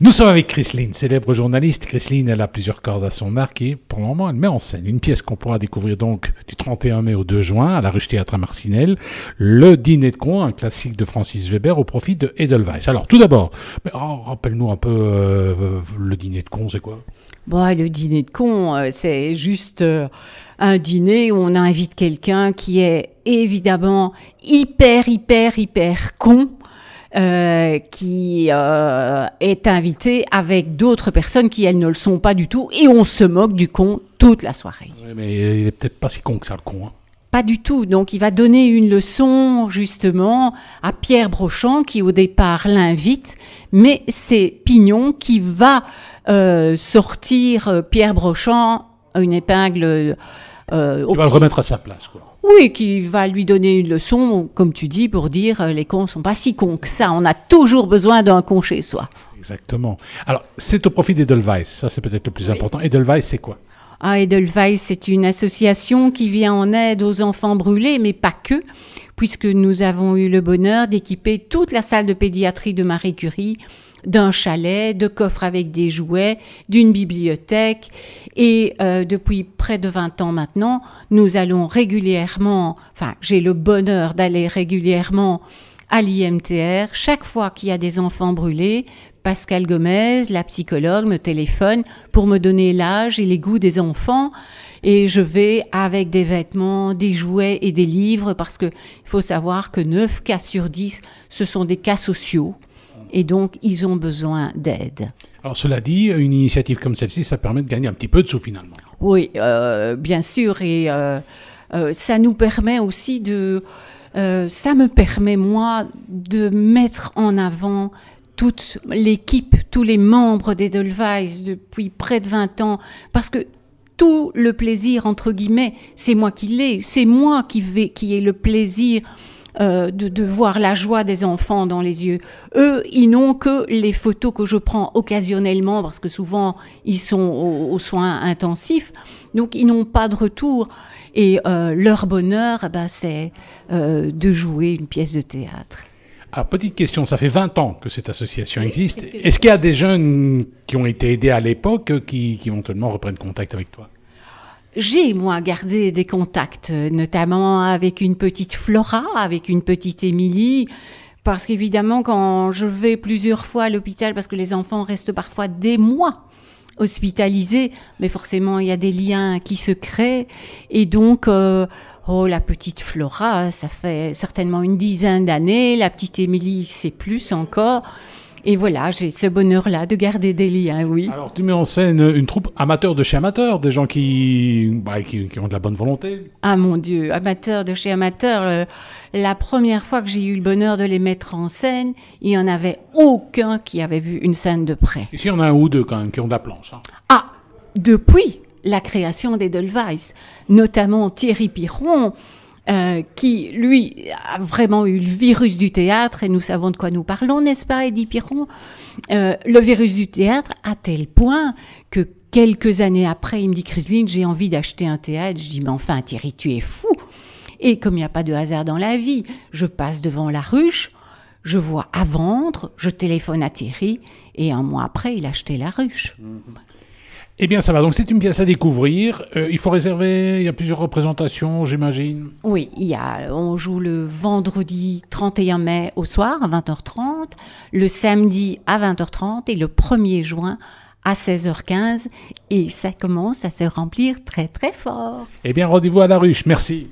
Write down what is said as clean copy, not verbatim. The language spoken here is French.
Nous sommes avec Chrisline, célèbre journaliste. Chrisline, elle a plusieurs cordes à son arc et pour le moment, elle met en scène une pièce qu'on pourra découvrir donc du 31 mai au 2 juin à la Ruche Théâtre à Marcinelle, Le Dîner de cons, un classique de Francis Weber au profit de Edelweiss. Alors tout d'abord, rappelle-nous un peu Le Dîner de cons, c'est quoi? Bon, le dîner de cons, c'est juste un dîner où on invite quelqu'un qui est évidemment hyper con, qui est invité avec d'autres personnes qui, elles, ne le sont pas du tout, et on se moque du con toute la soirée. Oui, mais il est peut-être pas si con que ça, le con. Hein. Pas du tout. Donc, il va donner une leçon, justement, à Pierre Brochand, qui, au départ, l'invite, mais c'est Pignon qui va sortir Pierre Brochand une épingle... il va le remettre à sa place, quoi. Oui, qui va lui donner une leçon, comme tu dis, pour dire les cons sont pas si cons que ça. On a toujours besoin d'un con chez soi. Exactement. Alors, c'est au profit d'Edelweiss. Ça, c'est peut-être le plus important. Edelweiss, c'est quoi? Edelweiss, c'est une association qui vient en aide aux enfants brûlés, mais pas que, puisque nous avons eu le bonheur d'équiper toute la salle de pédiatrie de Marie Curie d'un chalet, de coffres avec des jouets, d'une bibliothèque. Et depuis près de 20 ans maintenant, nous allons régulièrement, j'ai le bonheur d'aller régulièrement à l'IMTR. Chaque fois qu'il y a des enfants brûlés, Pascal Gomez, la psychologue, me téléphone pour me donner l'âge et les goûts des enfants. Et je vais avec des vêtements, des jouets et des livres, parce qu'il faut savoir que 9 cas sur 10, ce sont des cas sociaux. Et donc, ils ont besoin d'aide. Alors, cela dit, une initiative comme celle-ci, ça permet de gagner un petit peu de sous, finalement. Oui, bien sûr. Et ça nous permet aussi de... ça me permet, moi, de mettre en avant toute l'équipe, tous les membres d'Edelweiss depuis près de 20 ans. Parce que tout le plaisir, entre guillemets, c'est moi qui l'ai. C'est moi qui ai le plaisir... de voir la joie des enfants dans les yeux. Eux, ils n'ont que les photos que je prends occasionnellement, parce que souvent, ils sont aux soins intensifs, donc ils n'ont pas de retour. Et leur bonheur, c'est de jouer une pièce de théâtre. Ah, petite question, ça fait 20 ans que cette association existe. Est-ce qu'il y a des jeunes qui ont été aidés à l'époque qui éventuellement reprennent contact avec toi? J'ai, moi, gardé des contacts, notamment avec une petite Flora, avec une petite Émilie, parce qu'évidemment, quand je vais plusieurs fois à l'hôpital, parce que les enfants restent parfois des mois hospitalisés, mais forcément, il y a des liens qui se créent, et donc, la petite Flora, ça fait certainement une dizaine d'années, la petite Émilie, c'est plus encore. Et voilà, j'ai ce bonheur-là de garder des liens, oui. Alors, tu mets en scène une troupe amateur de chez amateur, des gens qui ont de la bonne volonté. Ah mon Dieu, amateur de chez amateur. La première fois que j'ai eu le bonheur de les mettre en scène, il n'y en avait aucun qui avait vu une scène de près. Ici, il y en a un ou deux quand même qui ont de la planche. Hein. Ah, depuis la création d'Edelweiss, notamment Thierry Piron, qui, lui, a vraiment eu le virus du théâtre, et nous savons de quoi nous parlons, n'est-ce pas, Eddy Piron? Le virus du théâtre, à tel point que quelques années après, il me dit « Chrisline, j'ai envie d'acheter un théâtre ». Je dis « Mais enfin, Thierry, tu es fou !» Et comme il n'y a pas de hasard dans la vie, je passe devant la ruche, je vois à vendre, je téléphone à Thierry, et un mois après, il a acheté la ruche. Eh bien, ça va. Donc, c'est une pièce à découvrir. Il faut réserver. Il y a plusieurs représentations, j'imagine. Oui, on joue le vendredi 31 mai au soir à 20h30, le samedi à 20h30 et le 1er juin à 16h15. Et ça commence à se remplir très, très fort. Eh bien, rendez-vous à la ruche. Merci.